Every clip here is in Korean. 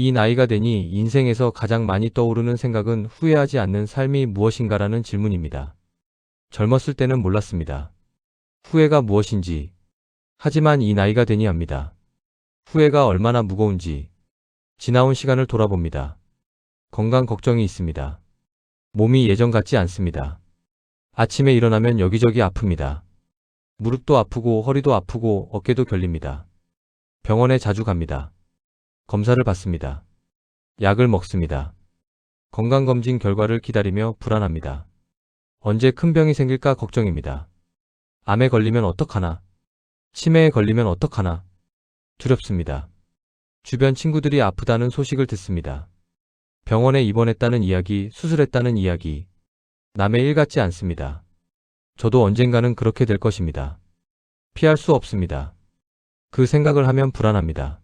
이 나이가 되니 인생에서 가장 많이 떠오르는 생각은 후회하지 않는 삶이 무엇인가라는 질문입니다. 젊었을 때는 몰랐습니다. 후회가 무엇인지. 하지만 이 나이가 되니 압니다. 후회가 얼마나 무거운지. 지나온 시간을 돌아봅니다. 건강 걱정이 있습니다. 몸이 예전 같지 않습니다. 아침에 일어나면 여기저기 아픕니다. 무릎도 아프고 허리도 아프고 어깨도 결립니다. 병원에 자주 갑니다. 검사를 받습니다. 약을 먹습니다. 건강검진 결과를 기다리며 불안합니다. 언제 큰 병이 생길까 걱정입니다. 암에 걸리면 어떡하나? 치매에 걸리면 어떡하나? 두렵습니다. 주변 친구들이 아프다는 소식을 듣습니다. 병원에 입원했다는 이야기, 수술했다는 이야기. 남의 일 같지 않습니다. 저도 언젠가는 그렇게 될 것입니다. 피할 수 없습니다. 그 생각을 하면 불안합니다.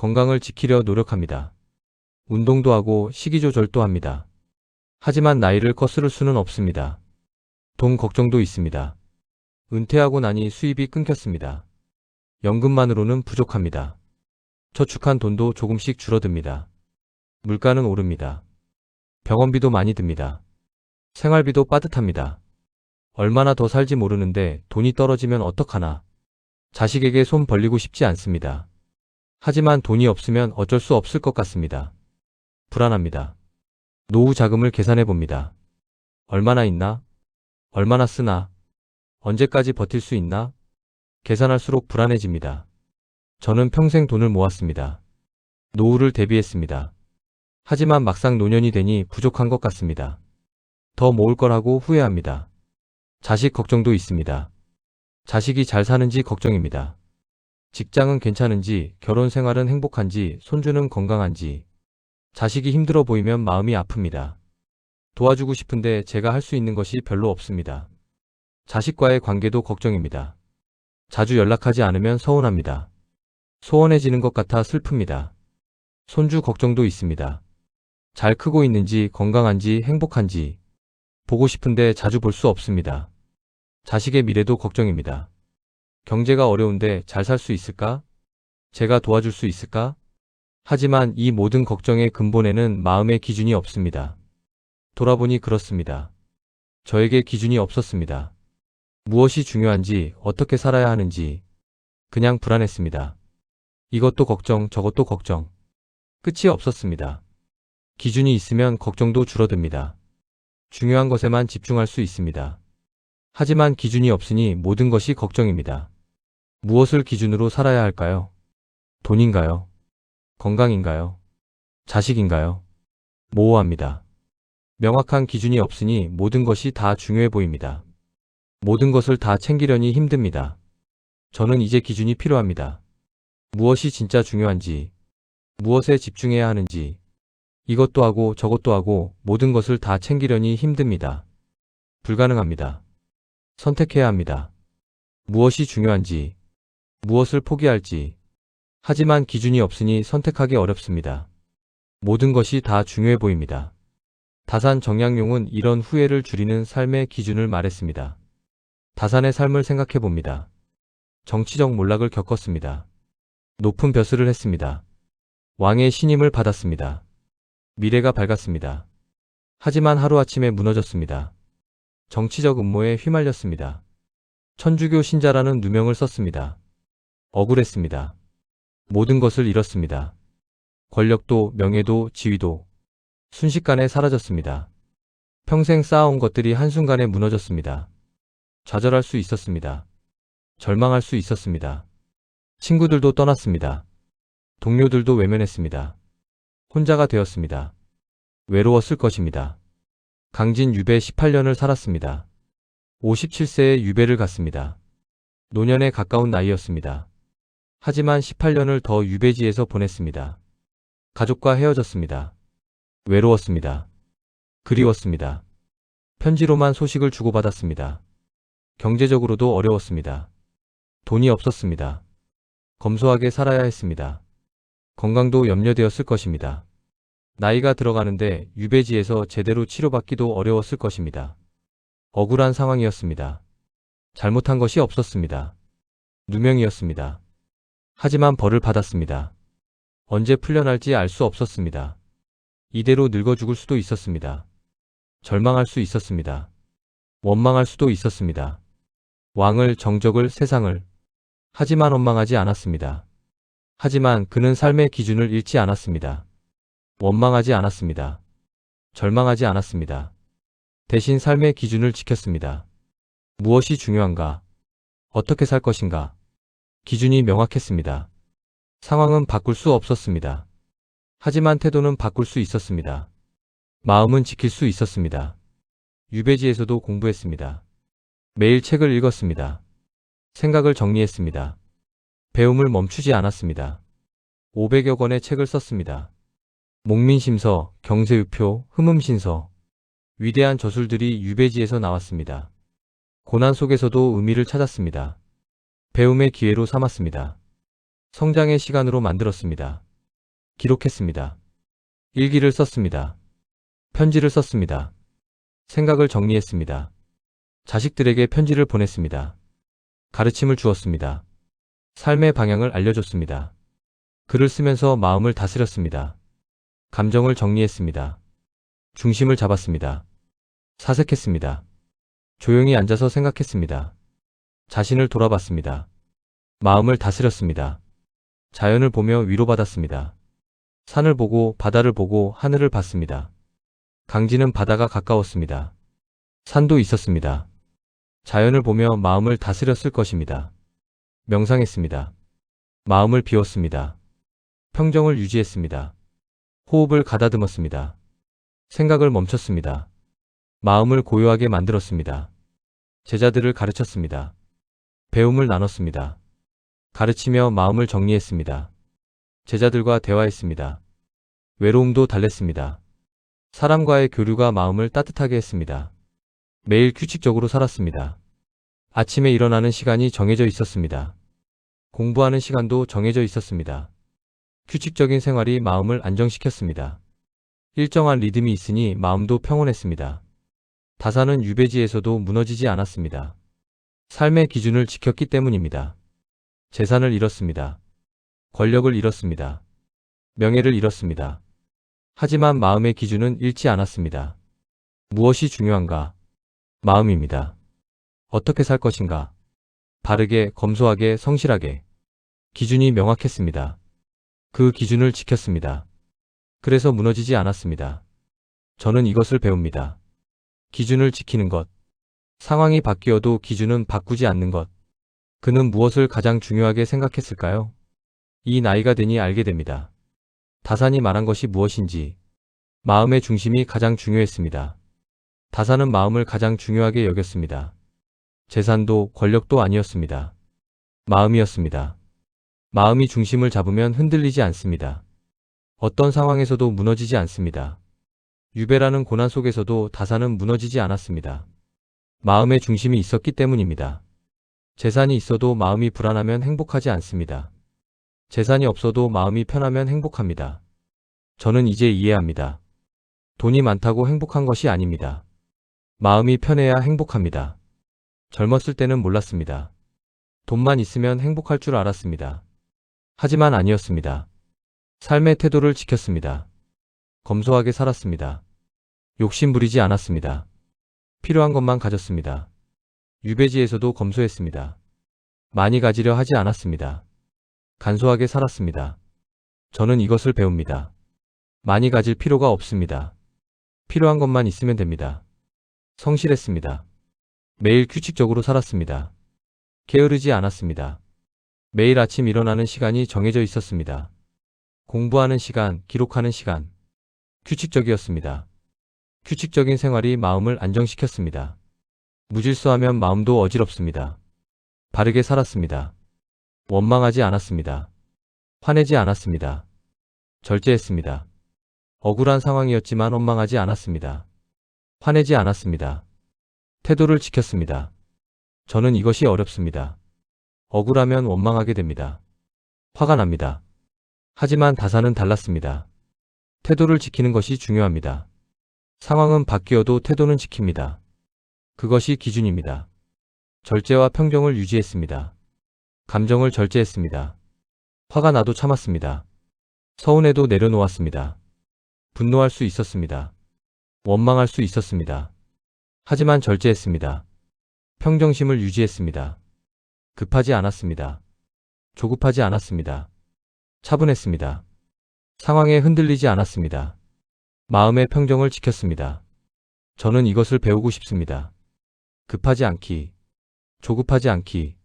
건강을 지키려 노력합니다. 운동도 하고 식이 조절도 합니다. 하지만 나이를 거스를 수는 없습니다. 돈 걱정도 있습니다. 은퇴하고 나니 수입이 끊겼습니다. 연금만으로는 부족합니다. 저축한 돈도 조금씩 줄어듭니다. 물가는 오릅니다. 병원비도 많이 듭니다. 생활비도 빠듯합니다. 얼마나 더 살지 모르는데 돈이 떨어지면 어떡하나. 자식에게 손 벌리고 싶지 않습니다. 하지만 돈이 없으면 어쩔 수 없을 것 같습니다. 불안합니다. 노후 자금을 계산해 봅니다. 얼마나 있나? 얼마나 쓰나? 언제까지 버틸 수 있나? 계산할수록 불안해집니다. 저는 평생 돈을 모았습니다. 노후를 대비했습니다. 하지만 막상 노년이 되니 부족한 것 같습니다. 더 모을 거라고 후회합니다. 자식 걱정도 있습니다. 자식이 잘 사는지 걱정입니다. 직장은 괜찮은지, 결혼 생활은 행복한지, 손주는 건강한지. 자식이 힘들어 보이면 마음이 아픕니다. 도와주고 싶은데 제가 할 수 있는 것이 별로 없습니다. 자식과의 관계도 걱정입니다. 자주 연락하지 않으면 서운합니다. 소원해지는 것 같아 슬픕니다. 손주 걱정도 있습니다. 잘 크고 있는지, 건강한지, 행복한지. 보고 싶은데 자주 볼 수 없습니다. 자식의 미래도 걱정입니다. 경제가 어려운데 잘 살 수 있을까? 제가 도와줄 수 있을까? 하지만 이 모든 걱정의 근본에는 마음의 기준이 없습니다. 돌아보니 그렇습니다. 저에게 기준이 없었습니다. 무엇이 중요한지, 어떻게 살아야 하는지. 그냥 불안했습니다. 이것도 걱정, 저것도 걱정. 끝이 없었습니다. 기준이 있으면 걱정도 줄어듭니다. 중요한 것에만 집중할 수 있습니다. 하지만 기준이 없으니 모든 것이 걱정입니다. 무엇을 기준으로 살아야 할까요? 돈인가요? 건강인가요? 자식인가요? 모호합니다. 명확한 기준이 없으니 모든 것이 다 중요해 보입니다. 모든 것을 다 챙기려니 힘듭니다. 저는 이제 기준이 필요합니다. 무엇이 진짜 중요한지, 무엇에 집중해야 하는지, 이것도 하고 저것도 하고 모든 것을 다 챙기려니 힘듭니다. 불가능합니다. 선택해야 합니다. 무엇이 중요한지, 무엇을 포기할지. 하지만 기준이 없으니 선택하기 어렵습니다. 모든 것이 다 중요해 보입니다. 다산 정약용은 이런 후회를 줄이는 삶의 기준을 말했습니다. 다산의 삶을 생각해 봅니다. 정치적 몰락을 겪었습니다. 높은 벼슬을 했습니다. 왕의 신임을 받았습니다. 미래가 밝았습니다. 하지만 하루아침에 무너졌습니다. 정치적 음모에 휘말렸습니다. 천주교 신자라는 누명을 썼습니다. 억울했습니다. 모든 것을 잃었습니다. 권력도, 명예도, 지위도 순식간에 사라졌습니다. 평생 쌓아온 것들이 한순간에 무너졌습니다. 좌절할 수 있었습니다. 절망할 수 있었습니다. 친구들도 떠났습니다. 동료들도 외면했습니다. 혼자가 되었습니다. 외로웠을 것입니다. 강진 유배 18년을 살았습니다. 57세에 유배를 갔습니다. 노년에 가까운 나이였습니다. 하지만 18년을 더 유배지에서 보냈습니다. 가족과 헤어졌습니다. 외로웠습니다. 그리웠습니다. 편지로만 소식을 주고받았습니다. 경제적으로도 어려웠습니다. 돈이 없었습니다. 검소하게 살아야 했습니다. 건강도 염려되었을 것입니다. 나이가 들어가는데 유배지에서 제대로 치료받기도 어려웠을 것입니다. 억울한 상황이었습니다. 잘못한 것이 없었습니다. 누명이었습니다. 하지만 벌을 받았습니다. 언제 풀려날지 알 수 없었습니다. 이대로 늙어 죽을 수도 있었습니다. 절망할 수 있었습니다. 원망할 수도 있었습니다. 왕을, 정적을, 세상을. 하지만 원망하지 않았습니다. 하지만 그는 삶의 기준을 잃지 않았습니다. 원망하지 않았습니다. 절망하지 않았습니다. 대신 삶의 기준을 지켰습니다. 무엇이 중요한가? 어떻게 살 것인가? 기준이 명확했습니다. 상황은 바꿀 수 없었습니다. 하지만 태도는 바꿀 수 있었습니다. 마음은 지킬 수 있었습니다. 유배지에서도 공부했습니다. 매일 책을 읽었습니다. 생각을 정리했습니다. 배움을 멈추지 않았습니다. 500여 권의 책을 썼습니다. 목민심서, 경세유표, 흠음신서. 위대한 저술들이 유배지에서 나왔습니다. 고난 속에서도 의미를 찾았습니다. 배움의 기회로 삼았습니다. 성장의 시간으로 만들었습니다. 기록했습니다. 일기를 썼습니다. 편지를 썼습니다. 생각을 정리했습니다. 자식들에게 편지를 보냈습니다. 가르침을 주었습니다. 삶의 방향을 알려줬습니다. 글을 쓰면서 마음을 다스렸습니다. 감정을 정리했습니다. 중심을 잡았습니다. 사색했습니다. 조용히 앉아서 생각했습니다. 자신을 돌아봤습니다. 마음을 다스렸습니다. 자연을 보며 위로받았습니다. 산을 보고 바다를 보고 하늘을 봤습니다. 강진은 바다가 가까웠습니다. 산도 있었습니다. 자연을 보며 마음을 다스렸을 것입니다. 명상했습니다. 마음을 비웠습니다. 평정을 유지했습니다. 호흡을 가다듬었습니다. 생각을 멈췄습니다. 마음을 고요하게 만들었습니다. 제자들을 가르쳤습니다. 배움을 나눴습니다. 가르치며 마음을 정리했습니다. 제자들과 대화했습니다. 외로움도 달랬습니다. 사람과의 교류가 마음을 따뜻하게 했습니다. 매일 규칙적으로 살았습니다. 아침에 일어나는 시간이 정해져 있었습니다. 공부하는 시간도 정해져 있었습니다. 규칙적인 생활이 마음을 안정시켰습니다. 일정한 리듬이 있으니 마음도 평온했습니다. 다사는 유배지에서도 무너지지 않았습니다. 삶의 기준을 지켰기 때문입니다. 재산을 잃었습니다. 권력을 잃었습니다. 명예를 잃었습니다. 하지만 마음의 기준은 잃지 않았습니다. 무엇이 중요한가? 마음입니다. 어떻게 살 것인가? 바르게, 검소하게, 성실하게. 기준이 명확했습니다. 그 기준을 지켰습니다. 그래서 무너지지 않았습니다. 저는 이것을 배웁니다. 기준을 지키는 것. 상황이 바뀌어도 기준은 바꾸지 않는 것. 그는 무엇을 가장 중요하게 생각했을까요? 이 나이가 되니 알게 됩니다. 다산이 말한 것이 무엇인지. 마음의 중심이 가장 중요했습니다. 다산은 마음을 가장 중요하게 여겼습니다. 재산도 권력도 아니었습니다. 마음이었습니다. 마음이 중심을 잡으면 흔들리지 않습니다. 어떤 상황에서도 무너지지 않습니다. 유배라는 고난 속에서도 다산은 무너지지 않았습니다. 마음의 중심이 있었기 때문입니다. 재산이 있어도 마음이 불안하면 행복하지 않습니다. 재산이 없어도 마음이 편하면 행복합니다. 저는 이제 이해합니다. 돈이 많다고 행복한 것이 아닙니다. 마음이 편해야 행복합니다. 젊었을 때는 몰랐습니다. 돈만 있으면 행복할 줄 알았습니다. 하지만 아니었습니다. 삶의 태도를 지켰습니다. 검소하게 살았습니다. 욕심 부리지 않았습니다. 필요한 것만 가졌습니다. 유배지에서도 검소했습니다. 많이 가지려 하지 않았습니다. 간소하게 살았습니다. 저는 이것을 배웁니다. 많이 가질 필요가 없습니다. 필요한 것만 있으면 됩니다. 성실했습니다. 매일 규칙적으로 살았습니다. 게으르지 않았습니다. 매일 아침 일어나는 시간이 정해져 있었습니다. 공부하는 시간, 기록하는 시간. 규칙적이었습니다. 규칙적인 생활이 마음을 안정시켰습니다. 무질서하면 마음도 어지럽습니다. 바르게 살았습니다. 원망하지 않았습니다. 화내지 않았습니다. 절제했습니다. 억울한 상황이었지만 원망하지 않았습니다. 화내지 않았습니다. 태도를 지켰습니다. 저는 이것이 어렵습니다. 억울하면 원망하게 됩니다. 화가 납니다. 하지만 다사는 달랐습니다. 태도를 지키는 것이 중요합니다. 상황은 바뀌어도 태도는 지킵니다. 그것이 기준입니다. 절제와 평정을 유지했습니다. 감정을 절제했습니다. 화가 나도 참았습니다. 서운해도 내려놓았습니다. 분노할 수 있었습니다. 원망할 수 있었습니다. 하지만 절제했습니다. 평정심을 유지했습니다. 급하지 않았습니다. 조급하지 않았습니다. 차분했습니다. 상황에 흔들리지 않았습니다. 마음의 평정을 지켰습니다. 저는 이것을 배우고 싶습니다. 급하지 않기, 조급하지 않기,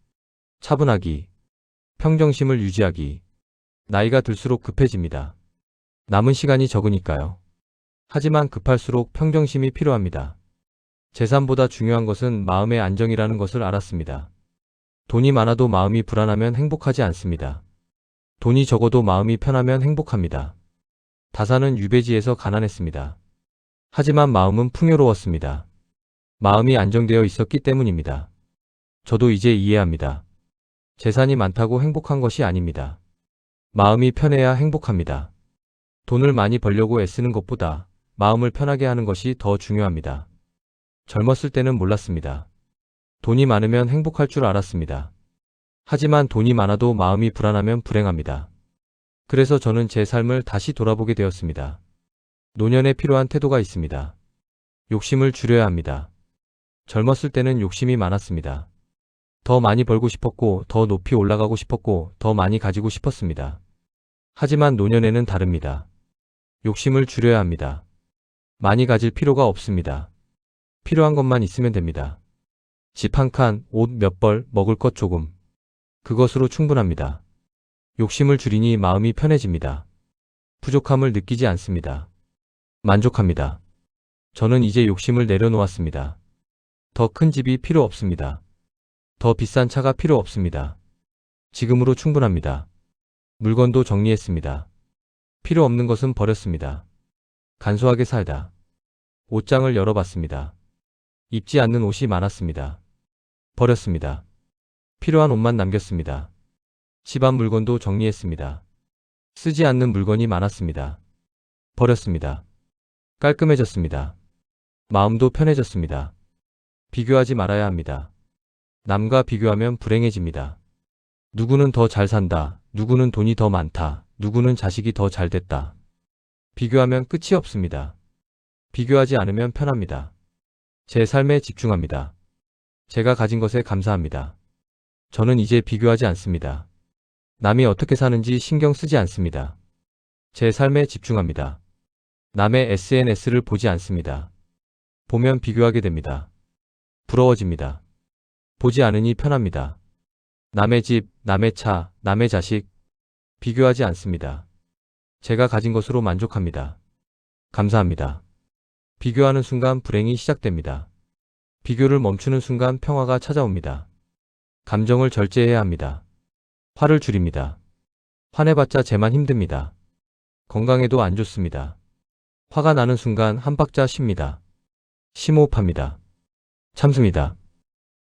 차분하기, 평정심을 유지하기. 나이가 들수록 급해집니다. 남은 시간이 적으니까요. 하지만 급할수록 평정심이 필요합니다. 재산보다 중요한 것은 마음의 안정이라는 것을 알았습니다. 돈이 많아도 마음이 불안하면 행복하지 않습니다. 돈이 적어도 마음이 편하면 행복합니다. 다산은 유배지에서 가난했습니다. 하지만 마음은 풍요로웠습니다. 마음이 안정되어 있었기 때문입니다. 저도 이제 이해합니다. 재산이 많다고 행복한 것이 아닙니다. 마음이 편해야 행복합니다. 돈을 많이 벌려고 애쓰는 것보다 마음을 편하게 하는 것이 더 중요합니다. 젊었을 때는 몰랐습니다. 돈이 많으면 행복할 줄 알았습니다. 하지만 돈이 많아도 마음이 불안하면 불행합니다. 그래서 저는 제 삶을 다시 돌아보게 되었습니다. 노년에 필요한 태도가 있습니다. 욕심을 줄여야 합니다. 젊었을 때는 욕심이 많았습니다. 더 많이 벌고 싶었고, 더 높이 올라가고 싶었고, 더 많이 가지고 싶었습니다. 하지만 노년에는 다릅니다. 욕심을 줄여야 합니다. 많이 가질 필요가 없습니다. 필요한 것만 있으면 됩니다. 집 한 칸, 옷 몇 벌, 먹을 것 조금. 그것으로 충분합니다. 욕심을 줄이니 마음이 편해집니다. 부족함을 느끼지 않습니다. 만족합니다. 저는 이제 욕심을 내려놓았습니다. 더 큰 집이 필요 없습니다. 더 비싼 차가 필요 없습니다. 지금으로 충분합니다. 물건도 정리했습니다. 필요 없는 것은 버렸습니다. 간소하게 살다. 옷장을 열어봤습니다. 입지 않는 옷이 많았습니다. 버렸습니다. 필요한 옷만 남겼습니다. 집안 물건도 정리했습니다. 쓰지 않는 물건이 많았습니다. 버렸습니다. 깔끔해졌습니다. 마음도 편해졌습니다. 비교하지 말아야 합니다. 남과 비교하면 불행해집니다. 누구는 더 잘 산다. 누구는 돈이 더 많다. 누구는 자식이 더 잘 됐다. 비교하면 끝이 없습니다. 비교하지 않으면 편합니다. 제 삶에 집중합니다. 제가 가진 것에 감사합니다. 저는 이제 비교하지 않습니다. 남이 어떻게 사는지 신경 쓰지 않습니다. 제 삶에 집중합니다. 남의 SNS를 보지 않습니다. 보면 비교하게 됩니다. 부러워집니다. 보지 않으니 편합니다. 남의 집, 남의 차, 남의 자식, 비교하지 않습니다. 제가 가진 것으로 만족합니다. 감사합니다. 비교하는 순간 불행이 시작됩니다. 비교를 멈추는 순간 평화가 찾아옵니다. 감정을 절제해야 합니다. 화를 줄입니다. 화내봤자 쟤만 힘듭니다. 건강에도 안 좋습니다. 화가 나는 순간 한 박자 쉽니다. 심호흡합니다. 참습니다.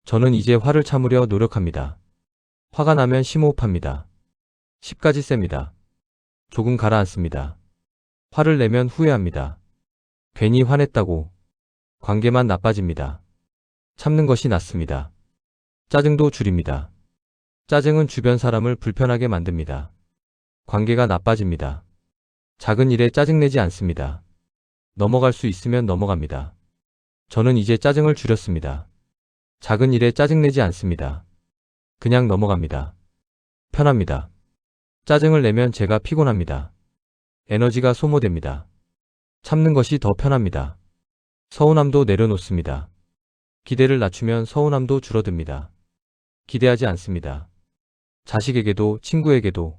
저는 이제 화를 참으려 노력합니다. 화가 나면 심호흡합니다. 10까지 셉니다. 조금 가라앉습니다. 화를 내면 후회합니다. 괜히 화냈다고 관계만 나빠집니다. 참는 것이 낫습니다. 짜증도 줄입니다. 짜증은 주변 사람을 불편하게 만듭니다. 관계가 나빠집니다. 작은 일에 짜증내지 않습니다. 넘어갈 수 있으면 넘어갑니다. 저는 이제 짜증을 줄였습니다. 작은 일에 짜증내지 않습니다. 그냥 넘어갑니다. 편합니다. 짜증을 내면 제가 피곤합니다. 에너지가 소모됩니다. 참는 것이 더 편합니다. 서운함도 내려놓습니다. 기대를 낮추면 서운함도 줄어듭니다. 기대하지 않습니다. 자식에게도 친구에게도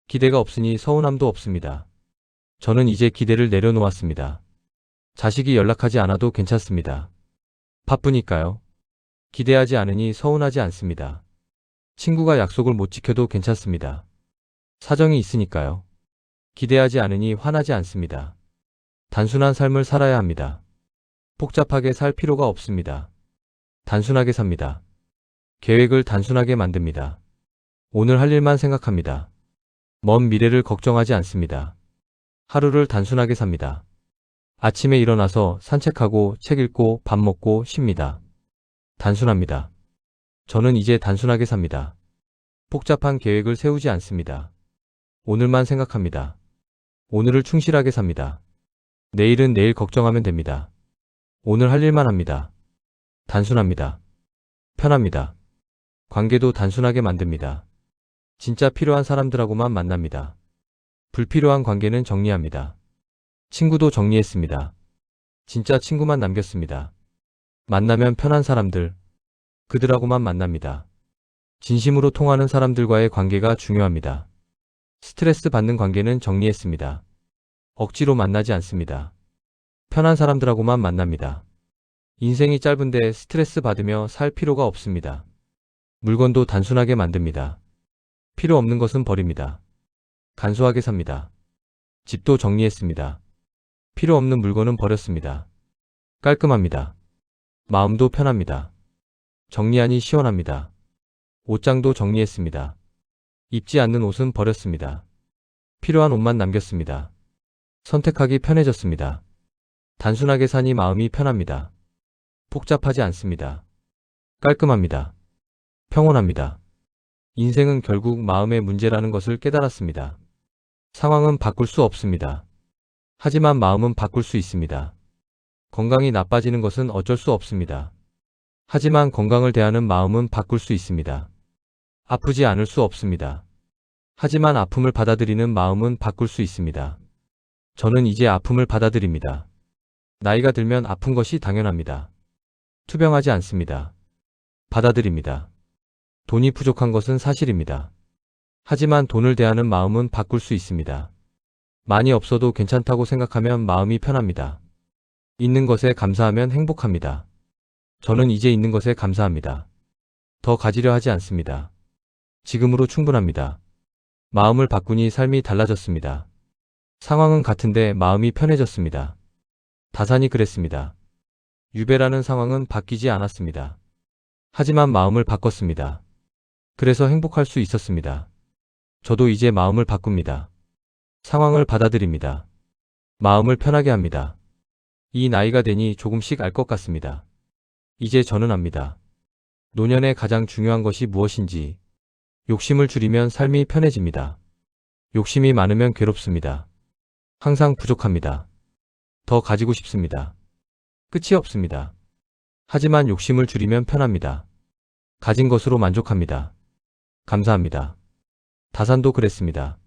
기대가 없으니 서운함도 없습니다. 저는 이제 기대를 내려놓았습니다. 자식이 연락하지 않아도 괜찮습니다. 바쁘니까요. 기대하지 않으니 서운하지 않습니다. 친구가 약속을 못 지켜도 괜찮습니다. 사정이 있으니까요. 기대하지 않으니 화나지 않습니다. 단순한 삶을 살아야 합니다. 복잡하게 살 필요가 없습니다. 단순하게 삽니다. 계획을 단순하게 만듭니다. 오늘 할 일만 생각합니다. 먼 미래를 걱정하지 않습니다. 하루를 단순하게 삽니다. 아침에 일어나서 산책하고 책 읽고 밥 먹고 쉽니다. 단순합니다. 저는 이제 단순하게 삽니다. 복잡한 계획을 세우지 않습니다. 오늘만 생각합니다. 오늘을 충실하게 삽니다. 내일은 내일 걱정하면 됩니다. 오늘 할 일만 합니다. 단순합니다. 편합니다. 관계도 단순하게 만듭니다. 진짜 필요한 사람들하고만 만납니다. 불필요한 관계는 정리합니다. 친구도 정리했습니다. 진짜 친구만 남겼습니다. 만나면 편한 사람들, 그들하고만 만납니다. 진심으로 통하는 사람들과의 관계가 중요합니다. 스트레스 받는 관계는 정리했습니다. 억지로 만나지 않습니다. 편한 사람들하고만 만납니다. 인생이 짧은데 스트레스 받으며 살 필요가 없습니다. 물건도 단순하게 만듭니다. 필요 없는 것은 버립니다. 간소하게 삽니다. 집도 정리했습니다. 필요 없는 물건은 버렸습니다. 깔끔합니다. 마음도 편합니다. 정리하니 시원합니다. 옷장도 정리했습니다. 입지 않는 옷은 버렸습니다. 필요한 옷만 남겼습니다. 선택하기 편해졌습니다. 단순하게 사니 마음이 편합니다. 복잡하지 않습니다. 깔끔합니다. 평온합니다. 인생은 결국 마음의 문제라는 것을 깨달았습니다. 상황은 바꿀 수 없습니다. 하지만 마음은 바꿀 수 있습니다. 건강이 나빠지는 것은 어쩔 수 없습니다. 하지만 건강을 대하는 마음은 바꿀 수 있습니다. 아프지 않을 수 없습니다. 하지만 아픔을 받아들이는 마음은 바꿀 수 있습니다. 저는 이제 아픔을 받아들입니다. 나이가 들면 아픈 것이 당연합니다. 투병하지 않습니다. 받아들입니다. 돈이 부족한 것은 사실입니다. 하지만 돈을 대하는 마음은 바꿀 수 있습니다. 많이 없어도 괜찮다고 생각하면 마음이 편합니다. 있는 것에 감사하면 행복합니다. 저는 이제 있는 것에 감사합니다. 더 가지려 하지 않습니다. 지금으로 충분합니다. 마음을 바꾸니 삶이 달라졌습니다. 상황은 같은데 마음이 편해졌습니다. 다산이 그랬습니다. 유배라는 상황은 바뀌지 않았습니다. 하지만 마음을 바꿨습니다. 그래서 행복할 수 있었습니다. 저도 이제 마음을 바꿉니다. 상황을 받아들입니다. 마음을 편하게 합니다. 이 나이가 되니 조금씩 알 것 같습니다. 이제 저는 압니다. 노년에 가장 중요한 것이 무엇인지. 욕심을 줄이면 삶이 편해집니다. 욕심이 많으면 괴롭습니다. 항상 부족합니다. 더 가지고 싶습니다. 끝이 없습니다. 하지만 욕심을 줄이면 편합니다. 가진 것으로 만족합니다. 감사합니다. 다산도 그랬습니다.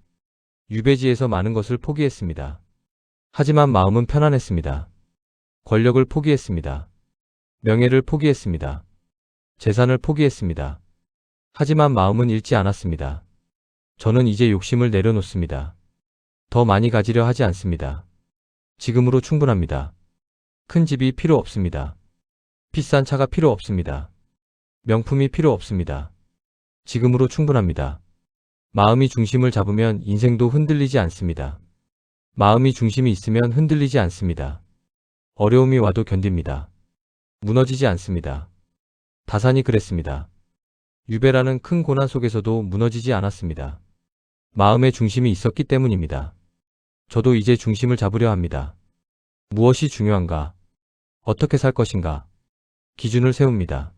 유배지에서 많은 것을 포기했습니다. 하지만 마음은 편안했습니다. 권력을 포기했습니다. 명예를 포기했습니다. 재산을 포기했습니다. 하지만 마음은 잃지 않았습니다. 저는 이제 욕심을 내려놓습니다. 더 많이 가지려 하지 않습니다. 지금으로 충분합니다. 큰 집이 필요 없습니다. 비싼 차가 필요 없습니다. 명품이 필요 없습니다. 지금으로 충분합니다. 마음이 중심을 잡으면 인생도 흔들리지 않습니다. 마음이 중심이 있으면 흔들리지 않습니다. 어려움이 와도 견딥니다. 무너지지 않습니다. 다산이 그랬습니다. 유배라는 큰 고난 속에서도 무너지지 않았습니다. 마음의 중심이 있었기 때문입니다. 저도 이제 중심을 잡으려 합니다. 무엇이 중요한가? 어떻게 살 것인가? 기준을 세웁니다.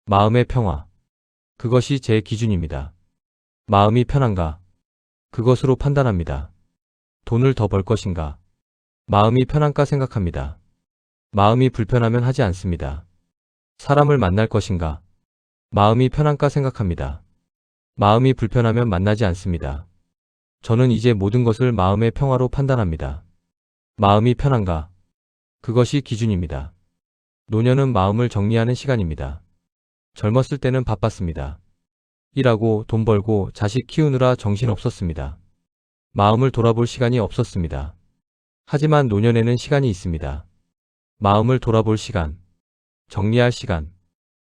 마음의 평화. 그것이 제 기준입니다. 마음이 편한가? 그것으로 판단합니다. 돈을 더 벌 것인가? 마음이 편한가 생각합니다. 마음이 불편하면 하지 않습니다. 사람을 만날 것인가? 마음이 편한가 생각합니다. 마음이 불편하면 만나지 않습니다. 저는 이제 모든 것을 마음의 평화로 판단합니다. 마음이 편한가? 그것이 기준입니다. 노년은 마음을 정리하는 시간입니다. 젊었을 때는 바빴습니다. 일하고 돈 벌고 자식 키우느라 정신없었습니다. 마음을 돌아볼 시간이 없었습니다. 하지만 노년에는 시간이 있습니다. 마음을 돌아볼 시간, 정리할 시간,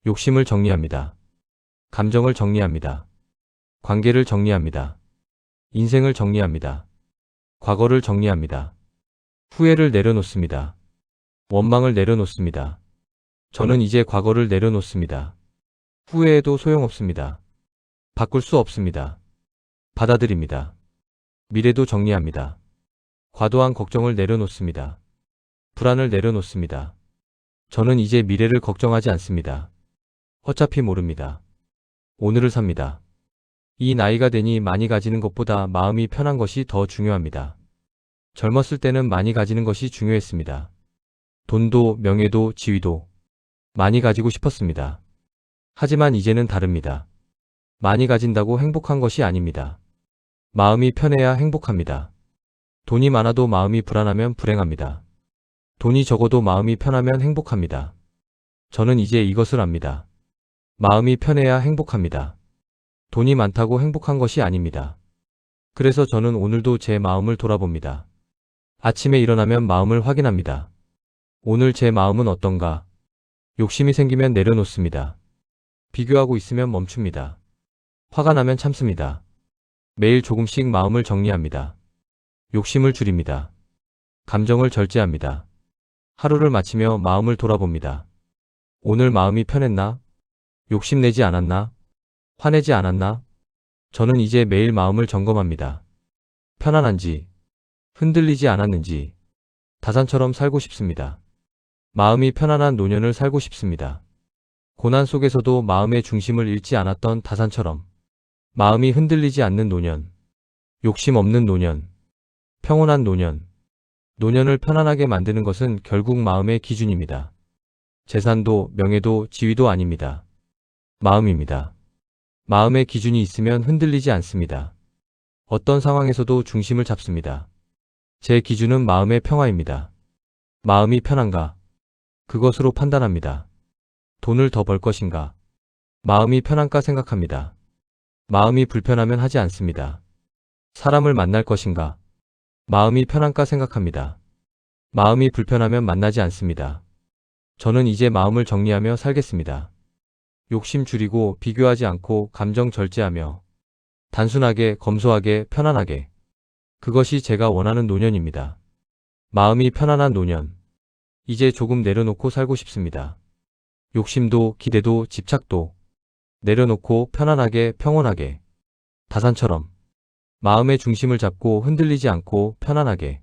욕심을 정리합니다. 감정을 정리합니다. 관계를 정리합니다. 인생을 정리합니다. 과거를 정리합니다. 후회를 내려놓습니다. 원망을 내려놓습니다. 저는 이제 과거를 내려놓습니다. 후회해도 소용없습니다. 바꿀 수 없습니다. 받아들입니다. 미래도 정리합니다. 과도한 걱정을 내려놓습니다. 불안을 내려놓습니다. 저는 이제 미래를 걱정하지 않습니다. 어차피 모릅니다. 오늘을 삽니다. 이 나이가 되니 많이 가지는 것보다 마음이 편한 것이 더 중요합니다. 젊었을 때는 많이 가지는 것이 중요했습니다. 돈도, 명예도, 지위도 많이 가지고 싶었습니다. 하지만 이제는 다릅니다. 많이 가진다고 행복한 것이 아닙니다. 마음이 편해야 행복합니다. 돈이 많아도 마음이 불안하면 불행합니다. 돈이 적어도 마음이 편하면 행복합니다. 저는 이제 이것을 압니다. 마음이 편해야 행복합니다. 돈이 많다고 행복한 것이 아닙니다. 그래서 저는 오늘도 제 마음을 돌아봅니다. 아침에 일어나면 마음을 확인합니다. 오늘 제 마음은 어떤가? 욕심이 생기면 내려놓습니다. 비교하고 있으면 멈춥니다. 화가 나면 참습니다. 매일 조금씩 마음을 정리합니다. 욕심을 줄입니다. 감정을 절제합니다. 하루를 마치며 마음을 돌아봅니다. 오늘 마음이 편했나? 욕심내지 않았나? 화내지 않았나? 저는 이제 매일 마음을 점검합니다. 편안한지, 흔들리지 않았는지, 다산처럼 살고 싶습니다. 마음이 편안한 노년을 살고 싶습니다. 고난 속에서도 마음의 중심을 잃지 않았던 다산처럼 마음이 흔들리지 않는 노년, 욕심 없는 노년, 평온한 노년, 노년을 편안하게 만드는 것은 결국 마음의 기준입니다. 재산도 명예도 지위도 아닙니다. 마음입니다. 마음의 기준이 있으면 흔들리지 않습니다. 어떤 상황에서도 중심을 잡습니다. 제 기준은 마음의 평화입니다. 마음이 편한가? 그것으로 판단합니다. 돈을 더 벌 것인가? 마음이 편한가 생각합니다. 마음이 불편하면 하지 않습니다. 사람을 만날 것인가? 마음이 편한가 생각합니다. 마음이 불편하면 만나지 않습니다. 저는 이제 마음을 정리하며 살겠습니다. 욕심 줄이고 비교하지 않고 감정 절제하며 단순하게, 검소하게, 편안하게. 그것이 제가 원하는 노년입니다. 마음이 편안한 노년. 이제 조금 내려놓고 살고 싶습니다. 욕심도, 기대도, 집착도 내려놓고 편안하게, 평온하게. 다산처럼 마음의 중심을 잡고 흔들리지 않고 편안하게.